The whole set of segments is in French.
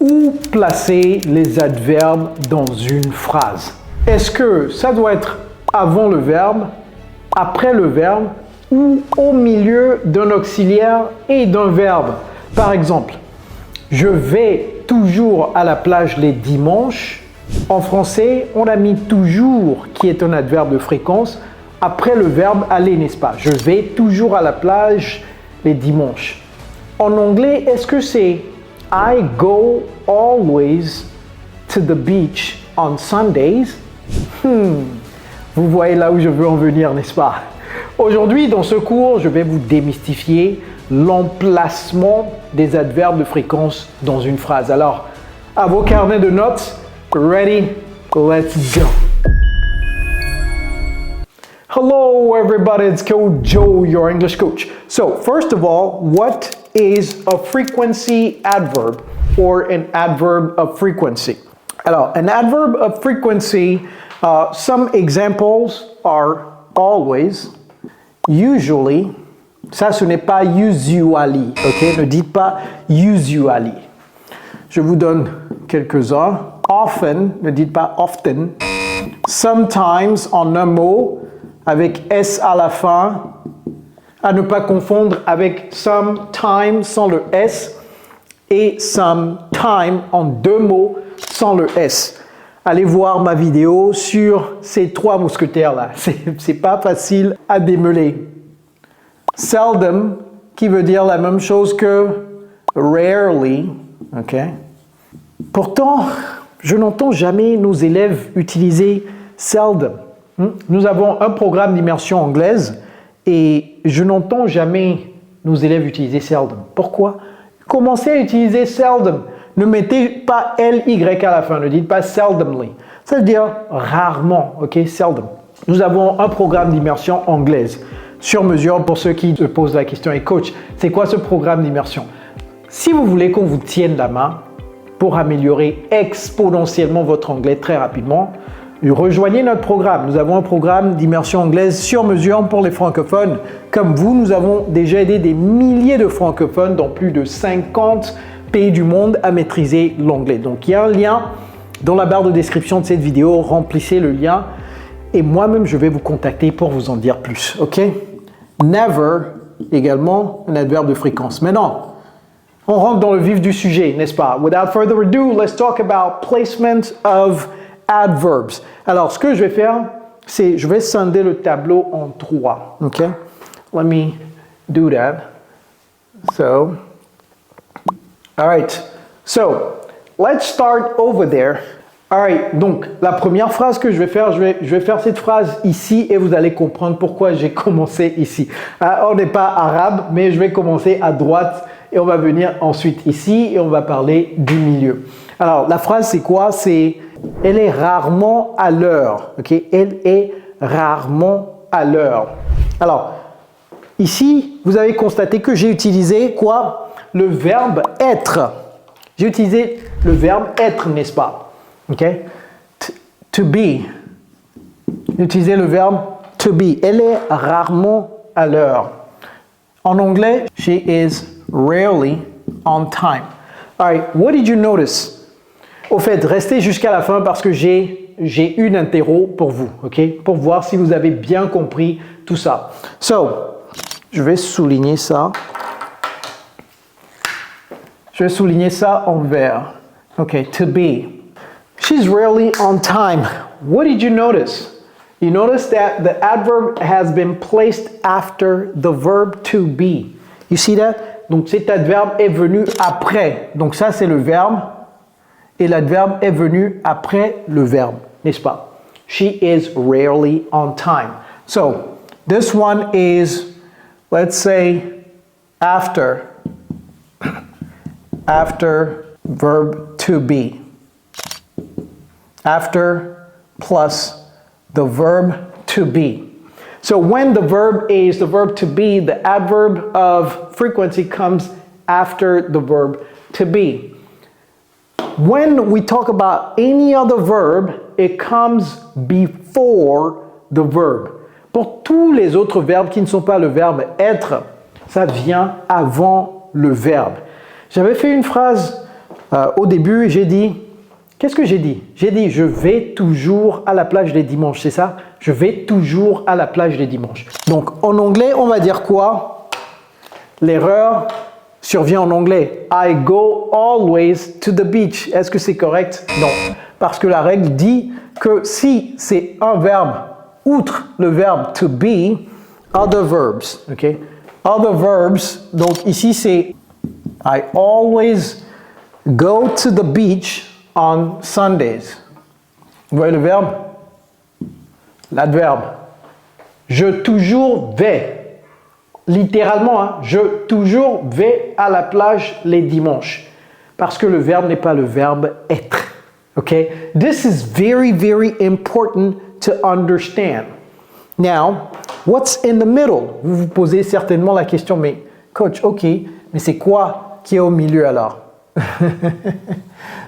Où placer les adverbes dans une phrase? Est-ce que ça doit être avant le verbe, après le verbe ou au milieu d'un auxiliaire et d'un verbe? Par exemple, je vais toujours à la plage les dimanches. En français, on a mis toujours qui est un adverbe de fréquence après le verbe aller, n'est-ce pas? Je vais toujours à la plage les dimanches. En anglais, est-ce que c'est I go always to the beach on Sundays? Vous voyez là où je veux en venir, n'est-ce pas? Aujourd'hui, dans ce cours, je vais vous démystifier l'emplacement des adverbes de fréquence dans une phrase. Alors, à vos carnets de notes, ready? Let's go! Hello everybody, it's Coach Joe, your English coach. So, first of all, what is a frequency adverb or an adverb of frequency? Alors, an adverb of frequency, some examples are always, usually, ça ce n'est pas usually, ok? Ne dites pas usually. Je vous donne quelques-uns. Often, ne dites pas often. Sometimes en un mot, avec S à la fin, à ne pas confondre avec sometime sans le S et sometime en deux mots sans le S. Allez voir ma vidéo sur ces trois mousquetaires-là. C'est pas facile à démêler. Seldom, qui veut dire la même chose que rarely. ok? Pourtant, je n'entends jamais nos élèves utiliser seldom. Nous avons un programme d'immersion anglaise et je n'entends jamais nos élèves utiliser seldom. Pourquoi? Commencez à utiliser seldom. Ne mettez pas ly à la fin, ne dites pas seldomly. Ça veut dire rarement, ok? Seldom. Nous avons un programme d'immersion anglaise sur mesure pour ceux qui se posent la question. Et coach, c'est quoi ce programme d'immersion? Si vous voulez qu'on vous tienne la main pour améliorer exponentiellement votre anglais très rapidement, rejoignez notre programme. Nous avons un programme d'immersion anglaise sur mesure pour les francophones. Comme vous, nous avons déjà aidé des milliers de francophones dans plus de 50 pays du monde à maîtriser l'anglais. Donc, il y a un lien dans la barre de description de cette vidéo. Remplissez le lien et moi-même, je vais vous contacter pour vous en dire plus. OK? Never, également, un adverbe de fréquence. Maintenant, on rentre dans le vif du sujet, n'est-ce pas? Without further ado, let's talk about placement of adverbs. Alors, ce que je vais faire, c'est je vais scinder le tableau en trois. OK? Let me do that. So, all right. So, let's start over there. All right. Donc, la première phrase que je vais faire, je vais faire cette phrase ici et vous allez comprendre pourquoi j'ai commencé ici. On n'est pas arabe, mais je vais commencer à droite et on va venir ensuite ici et on va parler du milieu. Alors, la phrase, c'est quoi? C'est elle est rarement à l'heure. Ok? Elle est rarement à l'heure. Alors, ici, vous avez constaté que j'ai utilisé quoi? Le verbe être. J'ai utilisé le verbe être, n'est-ce pas? Ok? To be. J'ai utilisé le verbe to be. Elle est rarement à l'heure. En anglais, she is rarely on time. All right, what did you notice? Au fait, restez jusqu'à la fin parce que j'ai une interro pour vous, ok? Pour voir si vous avez bien compris tout ça. So, je vais souligner ça. Je vais souligner ça en vert. Ok, to be. She's rarely on time. What did you notice? You notice that the adverb has been placed after the verb to be. You see that? Donc cet adverbe est venu après. Donc ça c'est le verbe. Et l'adverbe est venu après le verbe, n'est-ce pas? She is rarely on time. So, this one is, let's say, after verb to be. After plus the verb to be. So, when the verb is the verb to be, the adverb of frequency comes after the verb to be. When we talk about any other verb, it comes before the verb. Pour tous les autres verbes qui ne sont pas le verbe être, ça vient avant le verbe. J'avais fait une phrase Au début, j'ai dit, qu'est-ce que j'ai dit? J'ai dit, je vais toujours à la plage les dimanches, c'est ça? Je vais toujours à la plage les dimanches. Donc, en anglais, on va dire quoi? L'erreur survient en anglais. I go always to the beach. Est-ce que c'est correct? Non. Parce que la règle dit que si c'est un verbe, outre le verbe to be, other verbs. Okay? Other verbs, donc ici c'est I always go to the beach on Sundays. Vous voyez le verbe? L'adverbe. Je toujours vais. Littéralement, hein, je toujours vais à la plage les dimanches. Parce que le verbe n'est pas le verbe être. Okay? This is very, very important to understand. Now, what's in the middle? Vous vous posez certainement la question, mais coach, ok, mais c'est quoi qui est au milieu alors?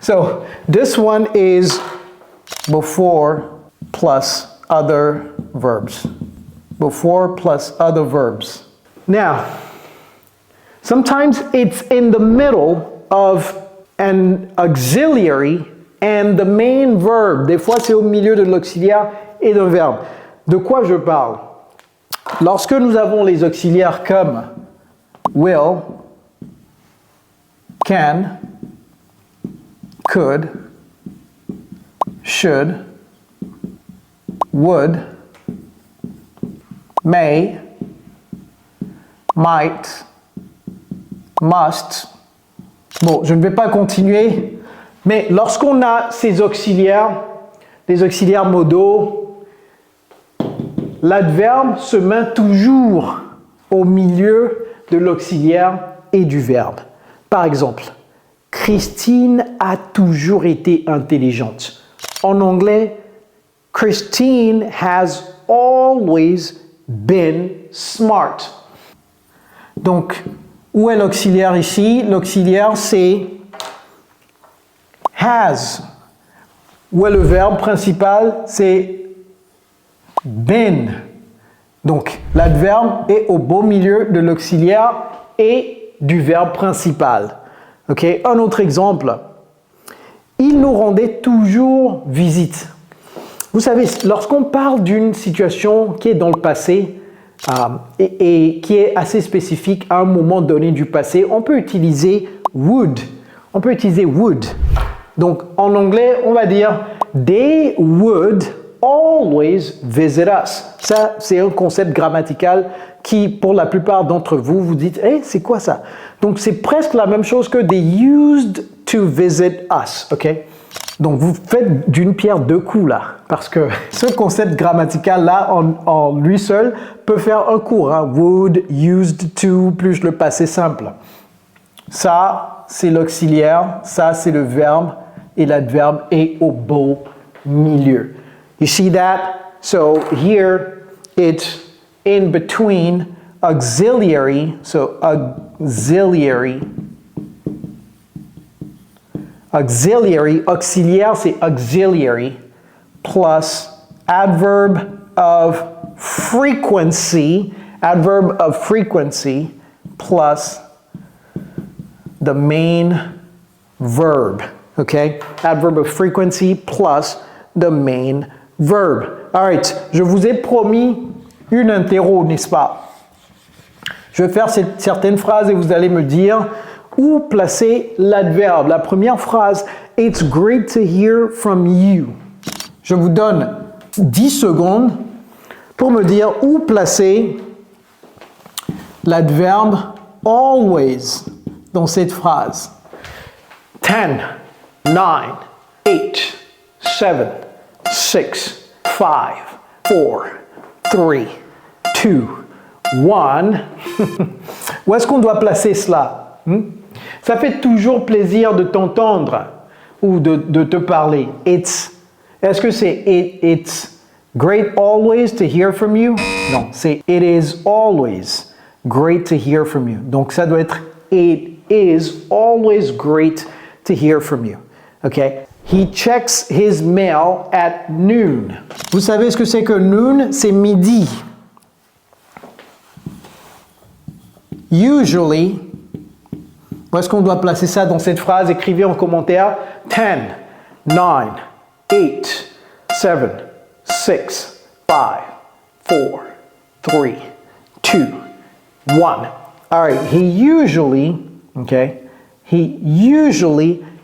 So, this one is before plus other verbs. Before plus other verbs. Now, sometimes it's in the middle of an auxiliary and the main verb. Des fois, c'est au milieu de l'auxiliaire et d'un verbe. De quoi je parle? Lorsque nous avons les auxiliaires comme will, can, could, should, would, may, might, must. Bon, je ne vais pas continuer, mais lorsqu'on a ces auxiliaires, les auxiliaires modaux, l'adverbe se met toujours au milieu de l'auxiliaire et du verbe. Par exemple, Christine a toujours été intelligente. En anglais, Christine has always been smart. Donc, où est l'auxiliaire ici? L'auxiliaire, c'est has. Où est le verbe principal? C'est been. Donc, l'adverbe est au beau milieu de l'auxiliaire et du verbe principal. Ok? Un autre exemple. Il nous rendait toujours visite. Vous savez, lorsqu'on parle d'une situation qui est dans le passé et qui est assez spécifique à un moment donné du passé, on peut utiliser would. On peut utiliser would. Donc, en anglais, on va dire they would always visit us. Ça, c'est un concept grammatical qui, pour la plupart d'entre vous, vous dites, hey, c'est quoi ça? Donc, c'est presque la même chose que they used to visit us, ok? Donc, vous faites d'une pierre deux coups là, parce que ce concept grammatical-là, en lui seul, peut faire un cours. Hein? Would, used to, plus le passé simple. Ça, c'est l'auxiliaire, ça, c'est le verbe, et l'adverbe est au beau milieu. You see that? So here, it's in between auxiliary, so auxiliary, auxiliaire, c'est auxiliary, plus adverb of frequency, plus the main verb, okay? Adverb of frequency plus the main verb. All right, je vous ai promis une interro, n'est-ce pas? Je vais faire certaines phrases et vous allez me dire où placer l'adverbe. La première phrase, it's great to hear from you. Je vous donne 10 secondes pour me dire où placer l'adverbe always dans cette phrase. 10, 9, 8, 7, 6, 5, 4, 3, 2, 1. Où est-ce qu'on doit placer cela? Ça fait toujours plaisir de t'entendre ou de te parler. Est-ce que c'est it's great always to hear from you? Non, c'est it is always great to hear from you. Donc ça doit être it is always great to hear from you. Okay? He checks his mail at noon. Vous savez ce que c'est que noon? C'est midi. Où est-ce qu'on doit placer ça dans cette phrase? Écrivez en commentaire 10, 9, 8, 7, 6, 5, 4, 3, 2, 1. All right, he usually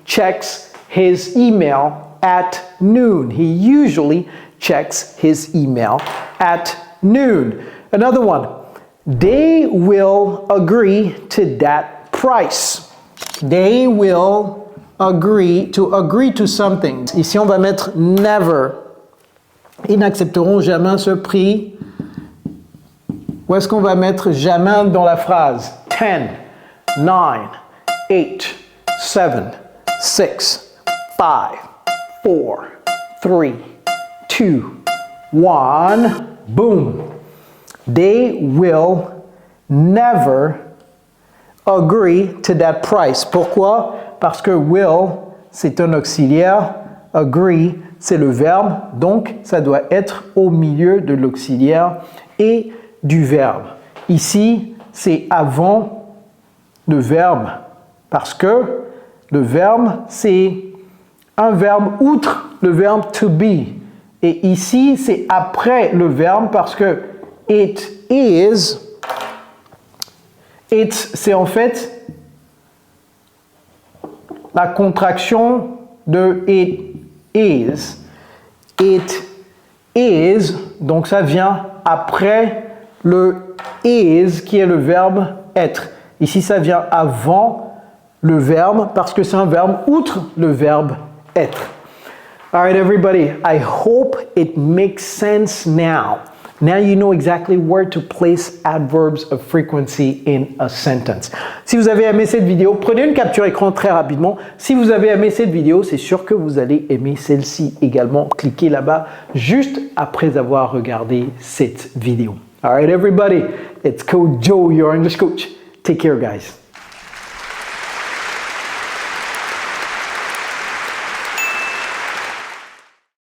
checks his email at noon. He usually checks his email at noon. Another one. They will agree to that price. They will agree to something. Ici, on va mettre never. Ils n'accepteront jamais ce prix. Où est-ce qu'on va mettre jamais dans la phrase? 10, 9, 8, 7, 6, 5, 4, 3, 2, 1. Boom. They will never agree to that price. Pourquoi? Parce que will, c'est un auxiliaire. Agree, c'est le verbe. Donc, ça doit être au milieu de l'auxiliaire et du verbe. Ici, c'est avant le verbe. Parce que le verbe, c'est un verbe outre le verbe to be. Et ici, c'est après le verbe parce que it is, c'est en fait la contraction de it is. It is, donc ça vient après le is qui est le verbe être. Ici, ça vient avant le verbe parce que c'est un verbe outre le verbe être. All right, everybody, I hope it makes sense now. Now you know exactly where to place adverbs of frequency in a sentence. Si vous avez aimé cette vidéo, prenez une capture écran très rapidement. Si vous avez aimé cette vidéo, c'est sûr que vous allez aimer celle-ci également. Cliquez là-bas juste après avoir regardé cette vidéo. All right, everybody, it's Coach Joe, your English coach. Take care, guys.